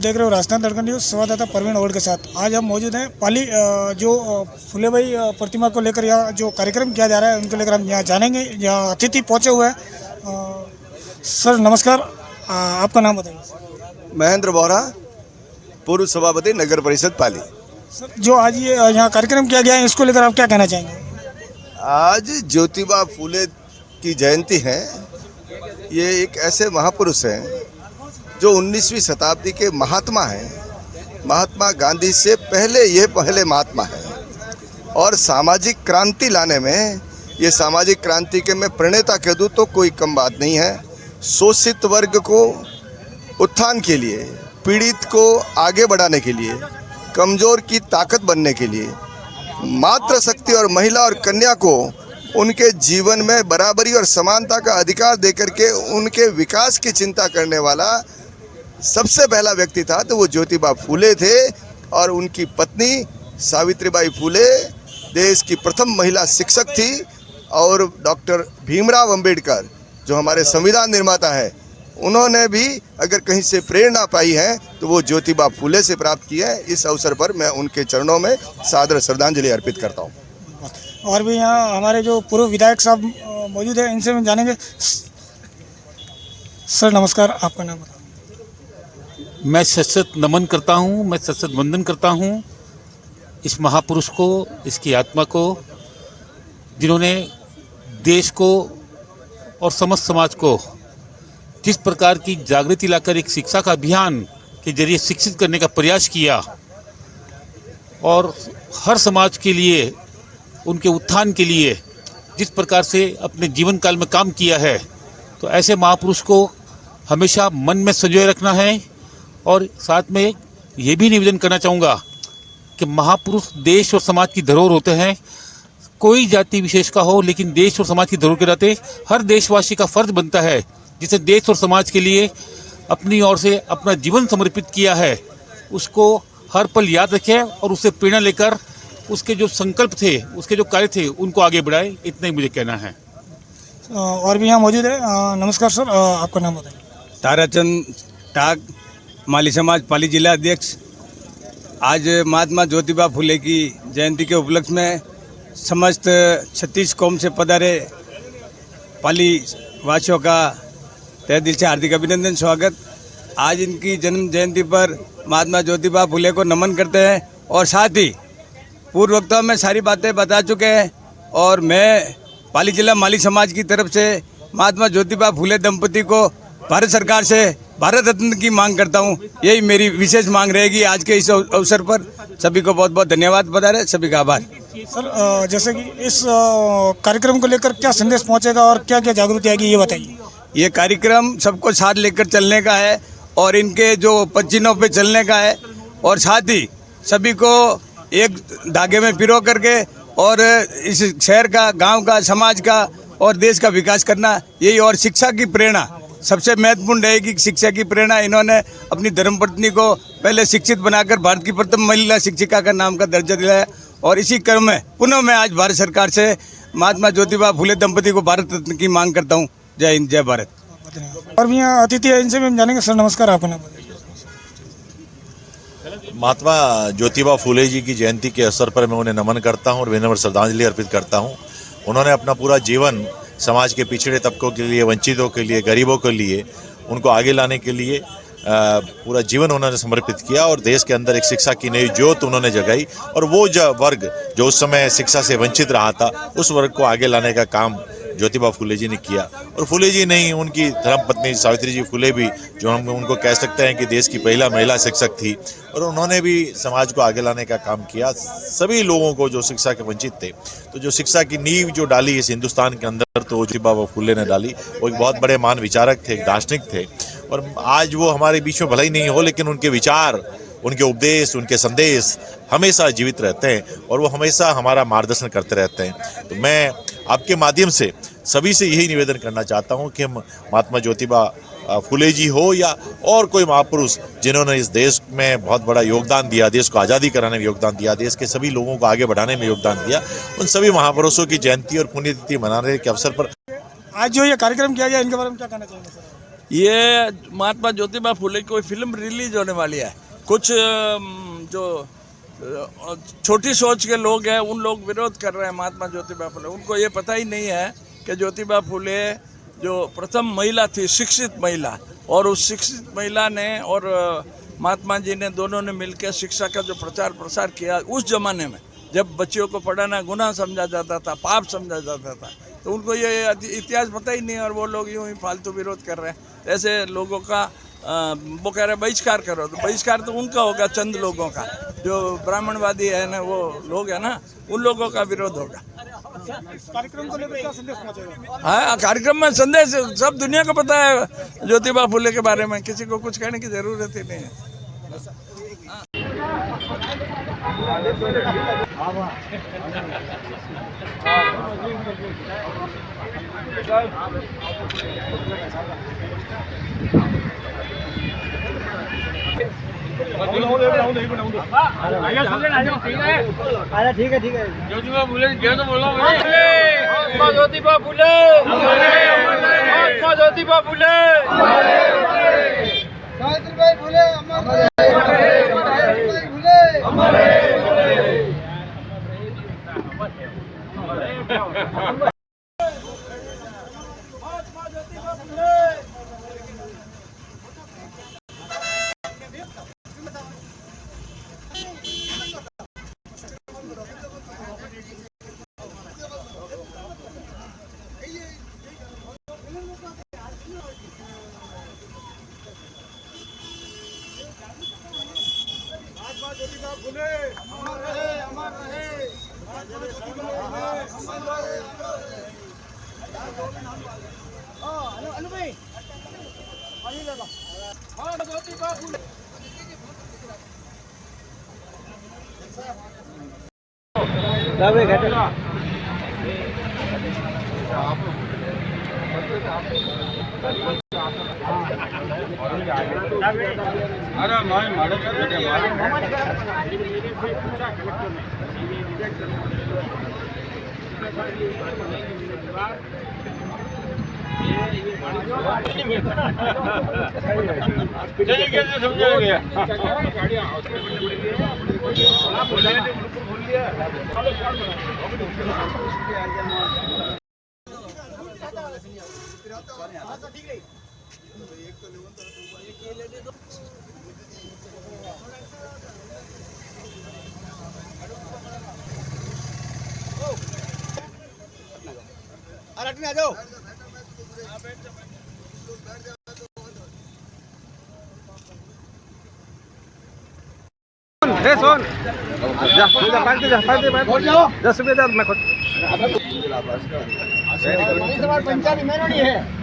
देख रहे हो राजस्थान तड़का न्यूज़, संवाददाता परवीन अवड़ के साथ। आज हम मौजूद हैं पाली जो फुले भाई प्रतिमा को लेकर यहाँ जो कार्यक्रम किया जा रहा है उनको लेकर हम यहाँ जानेंगे। यहाँ अतिथि पहुँचे हुए हैं। सर नमस्कार, आपका नाम बताइए। महेंद्र बोरा, पूर्व सभापति नगर परिषद पाली। सर जो आज ये यहाँ कार्यक्रम किया गया है इसको लेकर आप क्या कहना चाहेंगे? आज ज्योतिबा फूले की जयंती है। ये एक ऐसे महापुरुष हैं जो 19वीं शताब्दी के महात्मा हैं। महात्मा गांधी से पहले ये पहले महात्मा हैं और सामाजिक क्रांति लाने में, ये सामाजिक क्रांति के मैं प्रणेता कह दूँ तो कोई कम बात नहीं है। शोषित वर्ग को उत्थान के लिए, पीड़ित को आगे बढ़ाने के लिए, कमज़ोर की ताकत बनने के लिए, मातृशक्ति और महिला और कन्या को उनके जीवन में बराबरी और समानता का अधिकार देकर के उनके विकास की चिंता करने वाला सबसे पहला व्यक्ति था तो वो ज्योतिबा फूले थे। और उनकी पत्नी सावित्रीबाई फूले देश की प्रथम महिला शिक्षक थी। और डॉक्टर भीमराव अंबेडकर जो हमारे संविधान निर्माता है, उन्होंने भी अगर कहीं से प्रेरणा पाई है तो वो ज्योतिबा फूले से प्राप्त की है। इस अवसर पर मैं उनके चरणों में सादर श्रद्धांजलि अर्पित करता हूँ। और भी यहाँ हमारे जो पूर्व विधायक साहब मौजूद हैं, इनसे हम जानेंगे। सर नमस्कार, आपका नाम बताओ। मैं सशत नमन करता हूँ, मैं सशत वंदन करता हूँ इस महापुरुष को, इसकी आत्मा को, जिन्होंने देश को और समस्त समाज को जिस प्रकार की जागृति लाकर एक शिक्षा का अभियान के जरिए शिक्षित करने का प्रयास किया और हर समाज के लिए, उनके उत्थान के लिए जिस प्रकार से अपने जीवन काल में काम किया है, तो ऐसे महापुरुष को हमेशा मन में संजोए रखना है। और साथ में ये भी निवेदन करना चाहूँगा कि महापुरुष देश और समाज की धरोहर होते हैं। कोई जाति विशेष का हो, लेकिन देश और समाज की धरोहर के नाते हर देशवासी का फर्ज बनता है, जिसे देश और समाज के लिए अपनी ओर से अपना जीवन समर्पित किया है, उसको हर पल याद रखें और उससे प्रेरणा लेकर उसके जो संकल्प थे, उसके जो कार्य थे, उनको आगे बढ़ाए। इतना ही मुझे कहना है। और भी यहाँ मौजूद है। नमस्कार सर, आपका नाम बताइए। ताराचंद टाक, माली समाज पाली जिला अध्यक्ष। आज महात्मा ज्योतिबा फूले की जयंती के उपलक्ष्य में समस्त 36 कौम से पधारे पाली वासियों का तहे दिल से हार्दिक अभिनंदन, स्वागत। आज इनकी जन्म जयंती पर महात्मा ज्योतिबा फूले को नमन करते हैं और साथ ही पूर्व वक्ताओं में सारी बातें बता चुके हैं। और मैं पाली जिला माली समाज की तरफ से महात्मा ज्योतिबा फूले दंपति को भारत सरकार से भारत रत्न की मांग करता हूं। यही मेरी विशेष मांग रहेगी आज के इस अवसर पर। सभी को बहुत बहुत धन्यवाद बता रहे, सभी का आभार। सर जैसे कि इस कार्यक्रम को लेकर क्या संदेश पहुंचेगा और क्या क्या जागृति आएगी, ये बताइए। ये कार्यक्रम सबको साथ लेकर चलने का है और इनके जो पदचिन्हों पे चलने का है और साथ ही सभी को एक धागे में पिरो करके और इस शहर का, गांव का, समाज का और देश का विकास करना, यही। और शिक्षा की प्रेरणा सबसे महत्वपूर्ण रहेगी। शिक्षा की प्रेरणा इन्होंने अपनी धर्मपत्नी को पहले शिक्षित बनाकर भारत की प्रथम महिला शिक्षिका का नाम का दर्जा दिलाया। और इसी क्रम में पुनः मैं आज भारत सरकार से महात्मा ज्योतिबा फूले दंपति को भारत रत्न की मांग करता हूँ। जय हिंद, जय भारत। और भी यहाँ अतिथि है, इनसे भी हम जानेंगे। सर नमस्कार, आपका नाम बताइए। महात्मा ज्योतिबा फूले जी की जयंती के अवसर पर मैं उन्हें नमन करता हूं और विनम्र श्रद्धांजलि अर्पित करता हूं। उन्होंने अपना पूरा जीवन समाज के पिछड़े तबकों के लिए, वंचितों के लिए, गरीबों के लिए, उनको आगे लाने के लिए पूरा जीवन उन्होंने समर्पित किया और देश के अंदर एक शिक्षा की नई ज्योत उन्होंने जगाई। और वो वर्ग जो उस समय शिक्षा से वंचित रहा था, उस वर्ग को आगे लाने का काम ज्योतिबा फूले जी ने किया। और फूले जी नहीं, उनकी धर्मपत्नी सावित्री जी फूले भी, जो हम उनको कह सकते हैं कि देश की पहला महिला शिक्षक थी, और उन्होंने भी समाज को आगे लाने का काम किया। सभी लोगों को जो शिक्षा के वंचित थे, तो जो शिक्षा की नींव जो डाली इस हिंदुस्तान के अंदर, तो ज्योतिबा फूले ने डाली। वो एक बहुत बड़े महान विचारक थे, एक दार्शनिक थे। और आज वो हमारे बीच में भले ही नहीं हो, लेकिन उनके विचार, उनके उपदेश, उनके संदेश हमेशा जीवित रहते हैं और वो हमेशा हमारा मार्गदर्शन करते रहते हैं। तो मैं आपके माध्यम से सभी से यही निवेदन करना चाहता हूं कि महात्मा ज्योतिबा फूले जी हो या और कोई महापुरुष जिन्होंने इस देश में बहुत बड़ा योगदान दिया, देश को आज़ादी कराने में योगदान दिया, देश के सभी लोगों को आगे बढ़ाने में योगदान दिया, उन सभी महापुरुषों की जयंती और पुण्यतिथि मनाने के अवसर पर आज जो ये कार्यक्रम किया गया, इनके बारे में क्या कहना चाहेंगे सर? ये महात्मा ज्योतिबा फुले की कोई फिल्म रिलीज होने वाली है। कुछ जो छोटी सोच के लोग हैं उन लोग विरोध कर रहे हैं महात्मा ज्योतिबा फुले। उनको ये पता ही नहीं है कि ज्योतिबा फुले जो प्रथम महिला थी, शिक्षित महिला, और उस शिक्षित महिला ने और महात्मा जी ने दोनों ने मिलकर शिक्षा का जो प्रचार प्रसार किया उस जमाने में, जब बच्चियों को पढ़ाना गुनाह समझा जाता था, पाप समझा जाता था, तो उनको ये इतिहास पता ही नहीं और वो लोग यूँ ही फालतू विरोध कर रहे हैं। ऐसे लोगों का वो कह रहे हैं बहिष्कार करो, तो बहिष्कार तो उनका होगा, चंद लोगों का, जो ब्राह्मणवादी है ना, वो लोग है ना, उन लोगों का विरोध होगा। कार्यक्रम को लेकर क्या संदेश पहुंचेगा? हाँ, कार्यक्रम में संदेश सब दुनिया को पता है ज्योतिबा फुले के बारे में, किसी को कुछ कहने की जरूरत ही नहीं है। ठीक है ज्योतिबा फुले तो बोलो, महात्मा ज्योतिबा फुले, महात्मा ज्योतिबा फुले, सावित्रीबाई फुले अमर रहे, सावित्रीबाई फुले अमर रहे। पंचायत में है।